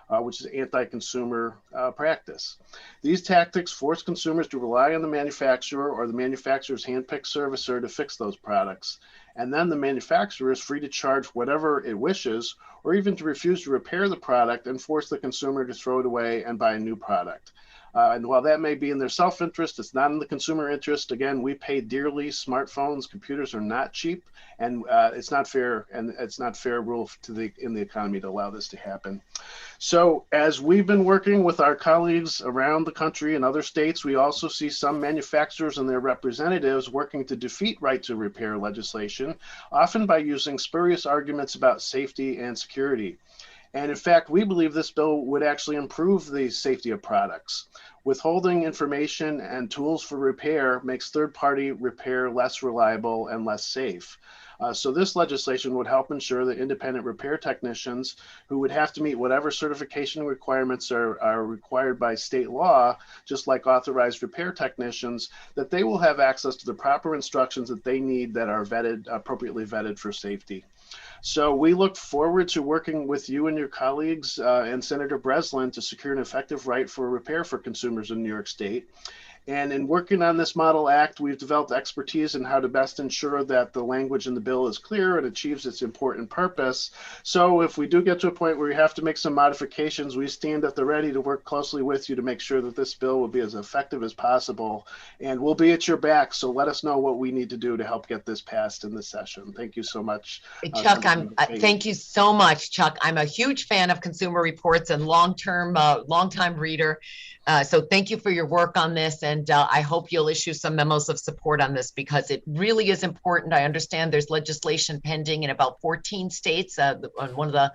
Which is anti-consumer practice. These tactics force consumers to rely on the manufacturer or the manufacturer's hand-picked servicer to fix those products. And then the manufacturer is free to charge whatever it wishes, or even to refuse to repair the product and force the consumer to throw it away and buy a new product. And while that may be in their self-interest, it's not in the consumer interest. Again, we pay dearly. Smartphones, computers are not cheap, and it's not fair. And it's not fair rule in the economy to allow this to happen. So as we've been working with our colleagues around the country and other states, we also see some manufacturers and their representatives working to defeat right to repair legislation, often by using spurious arguments about safety and security. And in fact, we believe this bill would actually improve the safety of products. Withholding information and tools for repair makes third-party repair less reliable and less safe. So this legislation would help ensure that independent repair technicians who would have to meet whatever certification requirements are required by state law, just like authorized repair technicians, that they will have access to the proper instructions that they need that are vetted, appropriately vetted for safety. So we look forward to working with you and your colleagues and Senator Breslin to secure an effective right for repair for consumers in New York State. And in working on this model act, we've developed expertise in how to best ensure that the language in the bill is clear and achieves its important purpose. So if we do get to a point where we have to make some modifications, we stand at the ready to work closely with you to make sure that this bill will be as effective as possible. And we'll be at your back, so let us know what we need to do to help get this passed in this session. Thank you so much. Chuck, thank you so much, Chuck. I'm a huge fan of Consumer Reports and long-time reader. So thank you for your work on this, and I hope you'll issue some memos of support on this because it really is important. I understand there's legislation pending in about 14 states on one of the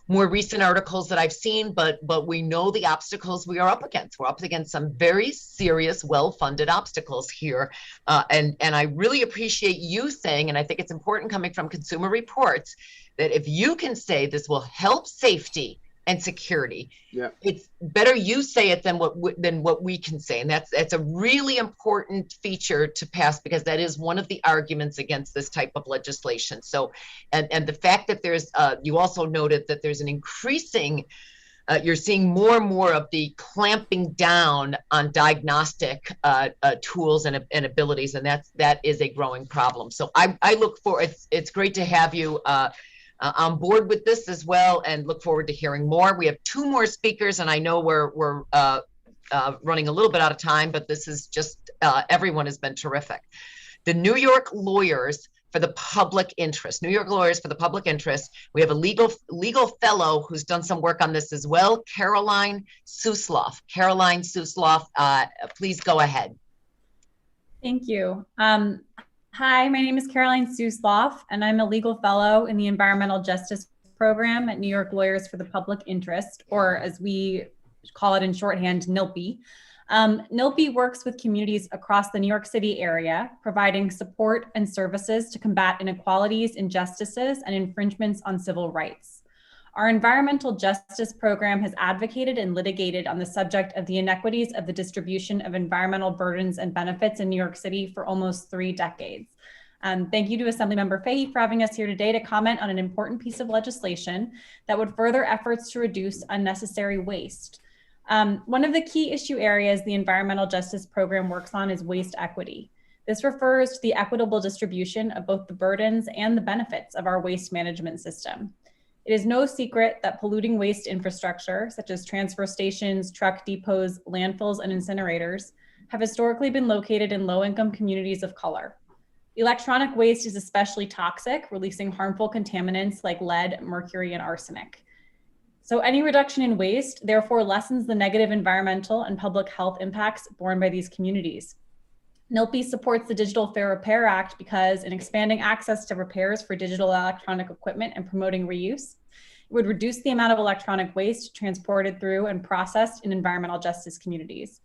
more recent articles that I've seen, but we know the obstacles we are up against. We're up against some very serious, well-funded obstacles here. And I really appreciate you saying, and I think it's important coming from Consumer Reports, that if you can say this will help safety and security, it's better you say it than what we can say, and that's a really important feature to pass because that is one of the arguments against this type of legislation. So, and the fact that there's you also noted that there's an increasing you're seeing more and more of the clamping down on diagnostic tools and abilities, and that is a growing problem. So I look for it's great to have you on board with this as well, and look forward to hearing more. We have two more speakers, and I know we're running a little bit out of time, but this is just everyone has been terrific. The New York Lawyers for the Public Interest. New York Lawyers for the Public Interest. We have a legal fellow who's done some work on this as well, Caroline Suslov. Caroline Suslov, please go ahead. Thank you. Hi, my name is Caroline Suslov, and I'm a legal fellow in the Environmental Justice Program at New York Lawyers for the Public Interest, or as we call it in shorthand, NILPI. NILPI works with communities across the New York City area, providing support and services to combat inequalities, injustices, and infringements on civil rights. Our environmental justice program has advocated and litigated on the subject of the inequities of the distribution of environmental burdens and benefits in New York City for almost 3 decades. Thank you to Assemblymember Fahey for having us here today to comment on an important piece of legislation that would further efforts to reduce unnecessary waste. One of the key issue areas the environmental justice program works on is waste equity. This refers to the equitable distribution of both the burdens and the benefits of our waste management system. It is no secret that polluting waste infrastructure, such as transfer stations, truck depots, landfills, and incinerators, have historically been located in low-income communities of color. Electronic waste is especially toxic, releasing harmful contaminants like lead, mercury, and arsenic. So any reduction in waste, therefore, lessens the negative environmental and public health impacts borne by these communities. NILPI supports the Digital Fair Repair Act because in expanding access to repairs for digital electronic equipment and promoting reuse, it would reduce the amount of electronic waste transported through and processed in environmental justice communities.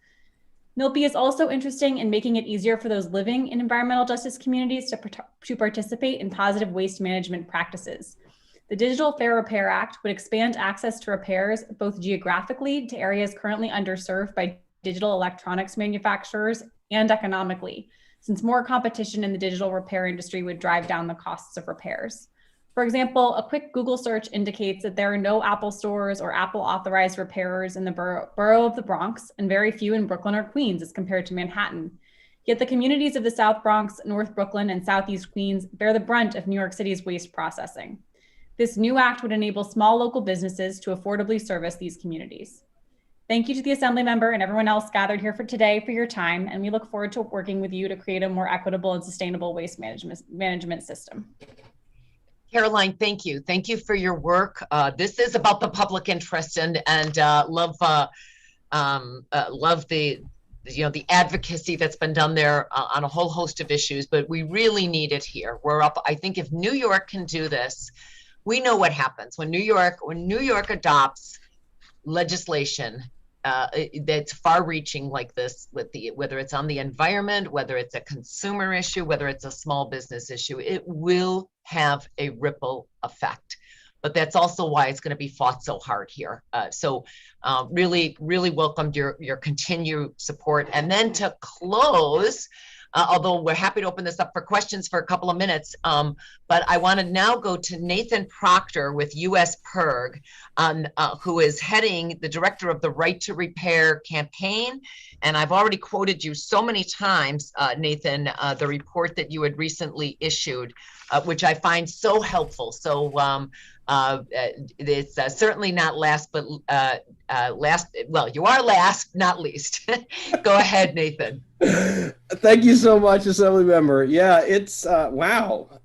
NILPI is also interesting in making it easier for those living in environmental justice communities to participate in positive waste management practices. The Digital Fair Repair Act would expand access to repairs both geographically to areas currently underserved by digital electronics manufacturers and economically, since more competition in the digital repair industry would drive down the costs of repairs. For example, a quick Google search indicates that there are no Apple stores or Apple authorized repairers in the borough of the Bronx, and very few in Brooklyn or Queens as compared to Manhattan. Yet the communities of the South Bronx, North Brooklyn, and Southeast Queens bear the brunt of New York City's waste processing. This new act would enable small local businesses to affordably service these communities. Thank you to the Assembly member and everyone else gathered here for today for your time, and we look forward to working with you to create a more equitable and sustainable waste management system. Caroline, thank you. Thank you for your work. This is about the public interest, and love the the advocacy that's been done there on a whole host of issues. But we really need it here. We're up. I think if New York can do this, we know what happens when New York adopts legislation that's far-reaching like this, with whether it's on the environment, whether it's a consumer issue, whether it's a small business issue, it will have a ripple effect. But that's also why it's going to be fought so hard here. Really welcomed your continued support. And then to close, although we're happy to open this up for questions for a couple of minutes, but I want to now go to Nathan Proctor with US PIRG, who is heading the director of the Right to Repair campaign. And I've already quoted you so many times, Nathan, the report that you had recently issued, which I find so helpful. So it's certainly not last, but well, you are last, not least. Go ahead, Nathan. Thank you so much, Assembly Member. Yeah, it's wow.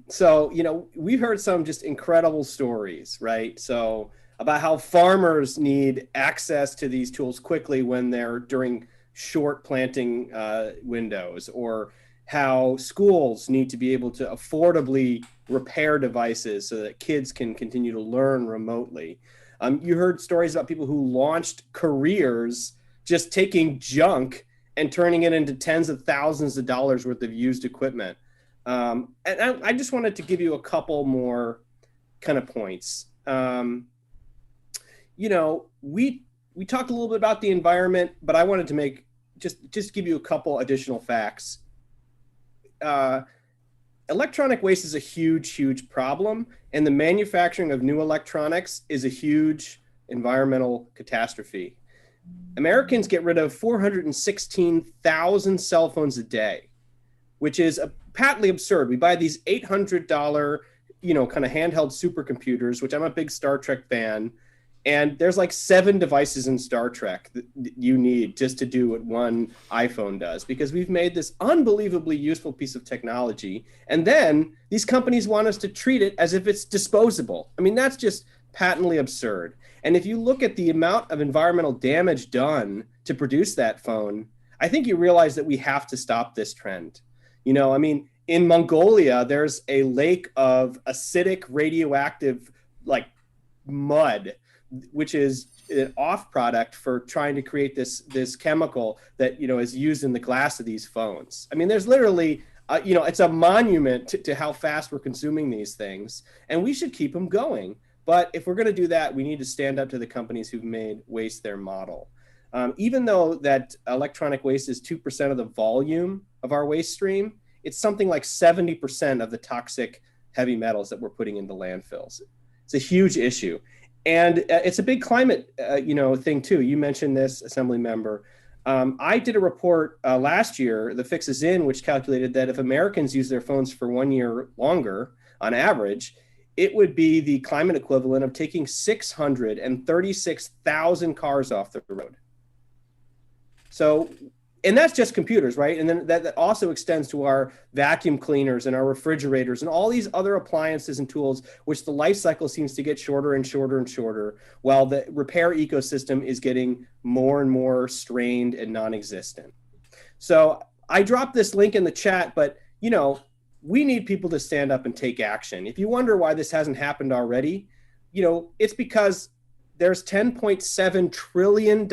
So, we've heard some just incredible stories, right? So about how farmers need access to these tools quickly when they're during short planting windows, or how schools need to be able to affordably repair devices so that kids can continue to learn remotely. You heard stories about people who launched careers just taking junk and turning it into tens of thousands of dollars worth of used equipment. And I just wanted to give you a couple more kind of points. We talked a little bit about the environment, but I wanted to make just give you a couple additional facts. Electronic waste is a huge problem, and the manufacturing of new electronics is a huge environmental catastrophe. Americans get rid of 416,000 cell phones a day, which is patently absurd. We buy these $800, kind of handheld supercomputers, which I'm a big Star Trek fan, and there's like 7 devices in Star Trek that you need just to do what one iPhone does, because we've made this unbelievably useful piece of technology. And then these companies want us to treat it as if it's disposable. I mean, that's just patently absurd. And if you look at the amount of environmental damage done to produce that phone, I think you realize that we have to stop this trend. In Mongolia, there's a lake of acidic radioactive mud, which is an off product for trying to create this chemical that is used in the glass of these phones. I mean, there's literally it's a monument to how fast we're consuming these things, and we should keep them going. But if we're going to do that, we need to stand up to the companies who've made waste their model. Even though that electronic waste is 2% of the volume of our waste stream, it's something like 70% of the toxic heavy metals that we're putting into landfills. It's a huge issue. And it's a big climate, thing too. You mentioned this, Assembly Member. I did a report last year, the Fix Is In, which calculated that if Americans use their phones for 1 year longer, on average, it would be the climate equivalent of taking 636,000 cars off the road. So, and that's just computers, right? And then that also extends to our vacuum cleaners and our refrigerators and all these other appliances and tools, which the life cycle seems to get shorter and shorter and shorter, while the repair ecosystem is getting more and more strained and non-existent. So I dropped this link in the chat, but we need people to stand up and take action. If you wonder why this hasn't happened already, it's because there's $10.7 trillion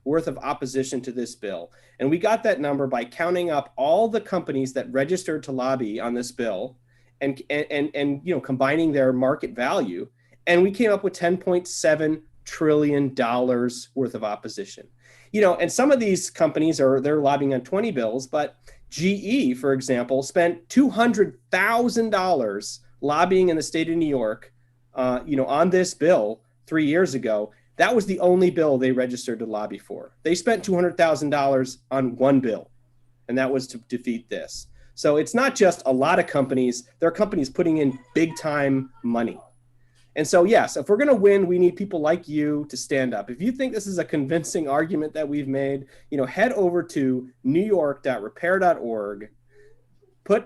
worth of opposition to this bill. And we got that number by counting up all the companies that registered to lobby on this bill and combining their market value. And we came up with $10.7 trillion worth of opposition. And some of these companies they're lobbying on 20 bills, but GE, for example, spent $200,000 lobbying in the state of New York, on this bill 3 years ago. That was the only bill they registered to lobby for. They spent $200,000 on one bill, and that was to defeat this. So it's not just a lot of companies. There are companies putting in big time money. And so, yes, if we're going to win, we need people like you to stand up. If you think this is a convincing argument that we've made, head over to newyork.repair.org.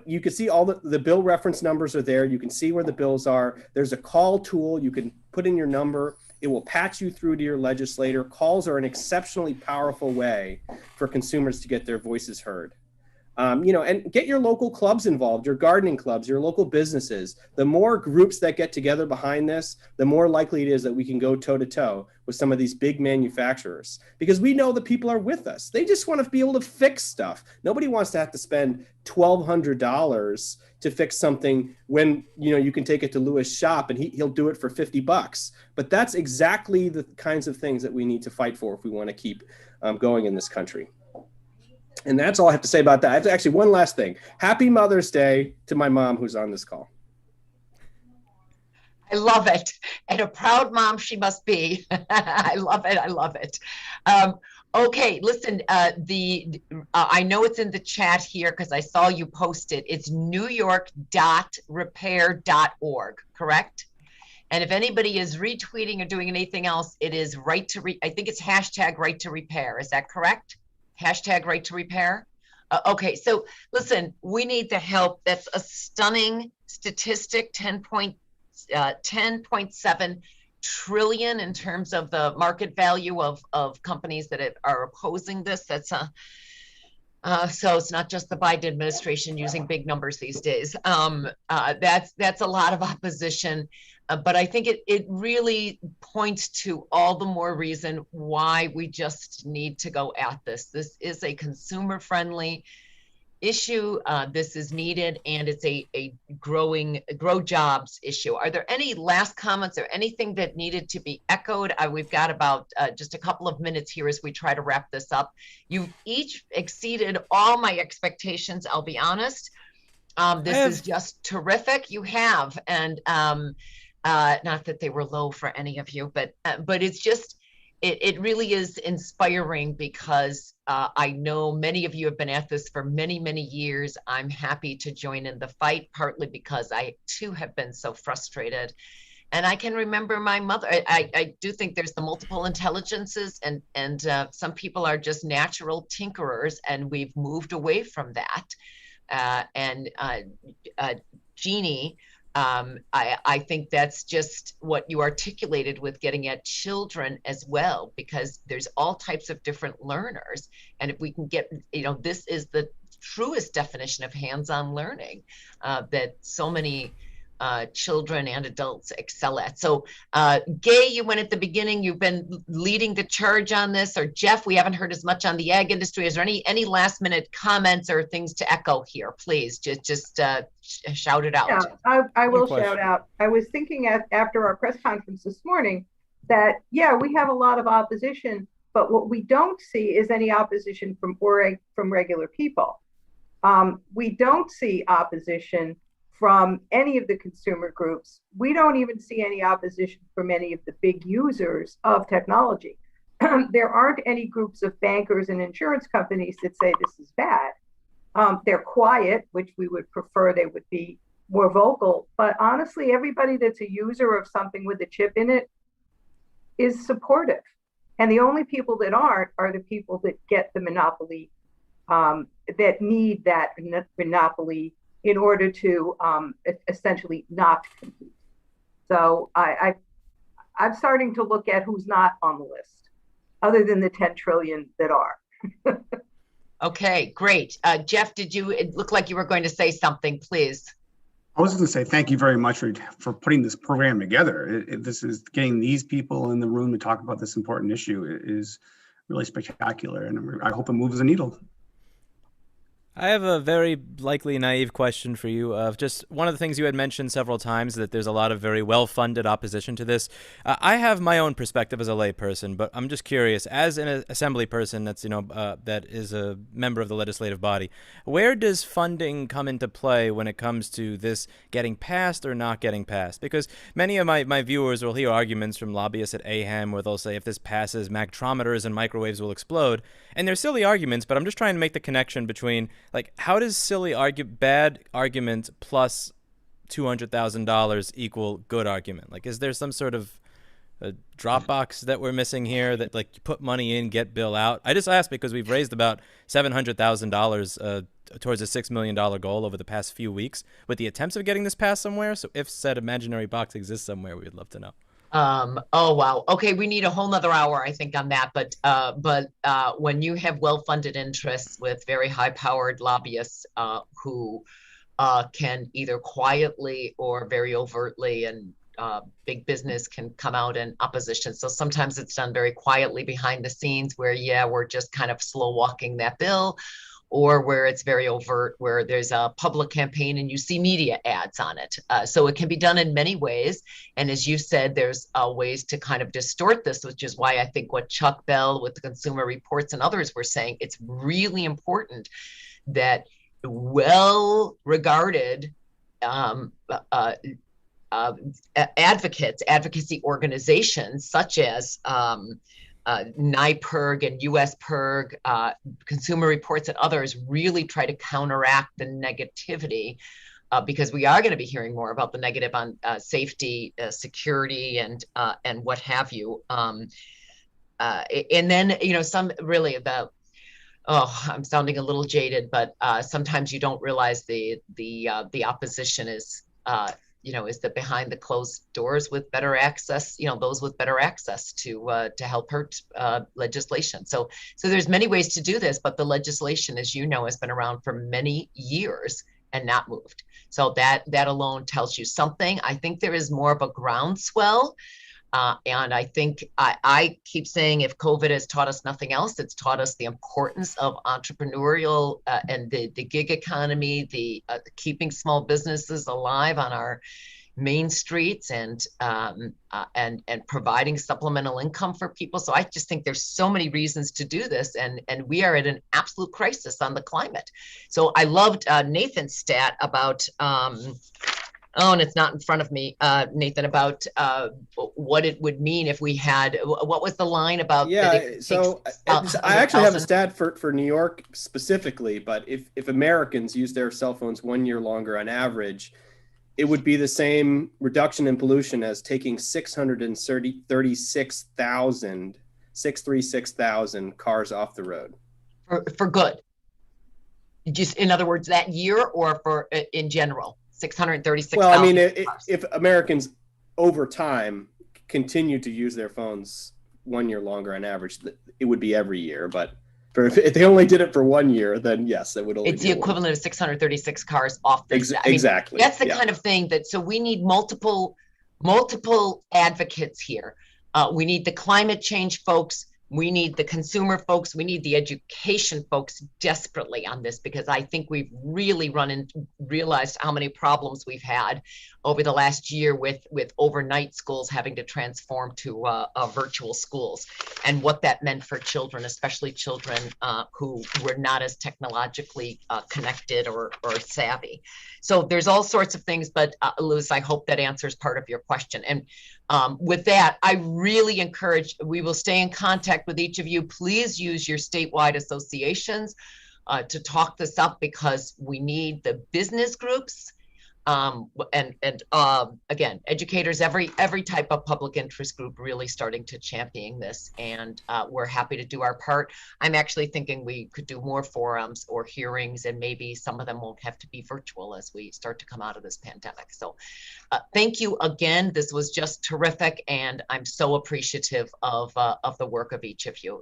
You can see all the bill reference numbers are there. You can see where the bills are. There's a call tool. You can put in your number. It will patch you through to your legislator. Calls are an exceptionally powerful way for consumers to get their voices heard. And get your local clubs involved, your gardening clubs, your local businesses. The more groups that get together behind this, the more likely it is that we can go toe to toe with some of these big manufacturers, because we know that people are with us. They just want to be able to fix stuff. Nobody wants to have to spend $1,200 to fix something when, you can take it to Lewis' shop and he'll do it for $50. But that's exactly the kinds of things that we need to fight for if we want to keep going in this country. And that's all I have to say about that. I have actually one last thing. Happy Mother's Day to my mom who's on this call. I love it. And a proud mom she must be. I love it. I love it. Okay, listen, I know it's in the chat here because I saw you post it. It's newyork.repair.org, correct? And if anybody is retweeting or doing anything else, it is I think it's hashtag right to repair. Is that correct? Hashtag right to repair. Okay, so listen, we need the help. That's a stunning statistic, 10.7 trillion in terms of the market value of companies that are opposing this. That's so it's not just the Biden administration using big numbers these days. That's a lot of opposition. But I think it really points to all the more reason why we just need to go at this. This is a consumer-friendly issue. This is needed, and it's a grow jobs issue. Are there any last comments or anything that needed to be echoed? We've got about just a couple of minutes here as we try to wrap this up. You've each exceeded all my expectations, I'll be honest. This is just terrific. You have, and not that they were low for any of you, but it's just, it really is inspiring because I know many of you have been at this for many, many years. I'm happy to join in the fight, partly because I too have been so frustrated. And I can remember my mother. I do think there's the multiple intelligences, and some people are just natural tinkerers, and we've moved away from that. Jeannie, I think that's just what you articulated with getting at children as well, because there's all types of different learners. And if we can get, this is the truest definition of hands-on learning that so many children and adults excel at. So Gay, you went at the beginning, you've been leading the charge on this, or Jeff, we haven't heard as much on the ag industry. Is there any last minute comments or things to echo here? Please just shout it out. Yeah, I will shout out. I was thinking after our press conference this morning that, yeah, we have a lot of opposition, but what we don't see is any opposition from regular people. We don't see opposition from any of the consumer groups. We don't even see any opposition from any of the big users of technology. There aren't any groups of bankers and insurance companies that say this is bad. They're quiet, which we would prefer they would be more vocal. But honestly, everybody that's a user of something with a chip in it is supportive. And the only people that aren't are the people that get the monopoly, that need that monopoly in order to essentially not compete. So I'm starting to look at who's not on the list, other than the 10 trillion that are. Okay, great. Jeff, it looked like you were going to say something, please. I was going to say thank you very much for putting this program together. This is getting these people in the room to talk about this important issue is really spectacular, and I hope it moves the needle. I have a very likely naive question for you. Of just one of the things you had mentioned several times, that there's a lot of very well-funded opposition to this. I have my own perspective as a layperson, but I'm just curious, as an assembly person that's that is a member of the legislative body, where does funding come into play when it comes to this getting passed or not getting passed? Because many of my viewers will hear arguments from lobbyists at AHAM where they'll say if this passes, Magtrometers and microwaves will explode. And they're silly arguments, but I'm just trying to make the connection between, like, how does bad argument plus $200,000 equal good argument? Like, is there some sort of a Dropbox that we're missing here that, like, you put money in, get bill out? I just asked because we've raised about $700,000 towards a $6 million goal over the past few weeks with the attempts of getting this passed somewhere. So if said imaginary box exists somewhere, we would love to know. Oh, wow. Okay. We need a whole nother hour, I think, on that. But when you have well-funded interests with very high-powered lobbyists who can either quietly or very overtly, and big business can come out in opposition. So sometimes it's done very quietly behind the scenes where, yeah, we're just kind of slow walking that bill, or where it's very overt, where there's a public campaign and you see media ads on it. So it can be done in many ways. And as you said, there's ways to kind of distort this, which is why I think what Chuck Bell with the Consumer Reports and others were saying, it's really important that well-regarded advocacy organizations such as NIPERG and USPERG, Consumer Reports and others really try to counteract the negativity, because we are going to be hearing more about the negative on safety, security, and what have you. And then, some really about, I'm sounding a little jaded, but sometimes you don't realize the opposition is is that behind the closed doors with better access, those with better access to help hurt legislation. So there's many ways to do this, but the legislation, as you know, has been around for many years and not moved. So that alone tells you something. I think there is more of a groundswell. And I think I keep saying, if COVID has taught us nothing else, it's taught us the importance of entrepreneurial and the gig economy, the keeping small businesses alive on our main streets, and providing supplemental income for people. So I just think there's so many reasons to do this, and we are at an absolute crisis on the climate. So I loved Nathan's stat about and it's not in front of me, Nathan, about what it would mean if we had, what was the line about? Yeah, so I actually have a stat for New York specifically, but if Americans use their cell phones 1 year longer on average, it would be the same reduction in pollution as taking 636,000 cars off the road. For good. Just, in other words, that year, or for in general? 636,000. Well, I mean, if Americans over time continue to use their phones 1 year longer on average, it would be every year. But if they only did it for 1 year, then yes, it would only. It's the equivalent of 636 cars off the. Exactly. That's the kind of thing that. So we need multiple advocates here. We need the climate change folks. We need the consumer folks. We need the education folks desperately on this, because I think we've really realized how many problems we've had over the last year with overnight schools having to transform to virtual schools, and what that meant for children, especially children who were not as technologically connected or savvy. So there's all sorts of things, but Lewis, I hope that answers part of your question. And with that, I really encourage, we will stay in contact with each of you. Please use your statewide associations to talk this up, because we need the business groups and again, educators, every type of public interest group really starting to champion this, and we're happy to do our part. I'm actually thinking we could do more forums or hearings, and maybe some of them won't have to be virtual as we start to come out of this pandemic. So thank you again. This was just terrific, and I'm so appreciative of the work of each of you.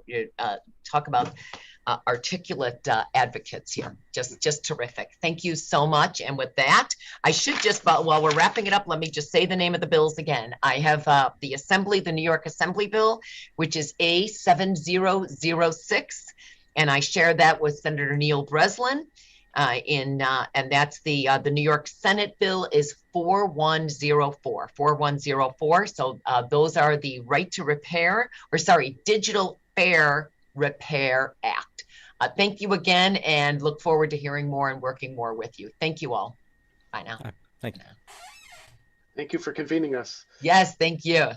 Talk about articulate advocates here. Just terrific. Thank you so much. And with that, I should just, while we're wrapping it up, let me just say the name of the bills again. I have the New York Assembly bill, which is A7006, and I share that with Senator Neil Breslin. and that's the New York Senate bill is 4104. So those are the Digital Fair Repair Act. Thank you again, and look forward to hearing more and working more with you. Thank you all. Bye now. Thank you. Thank you for convening us. Yes, thank you.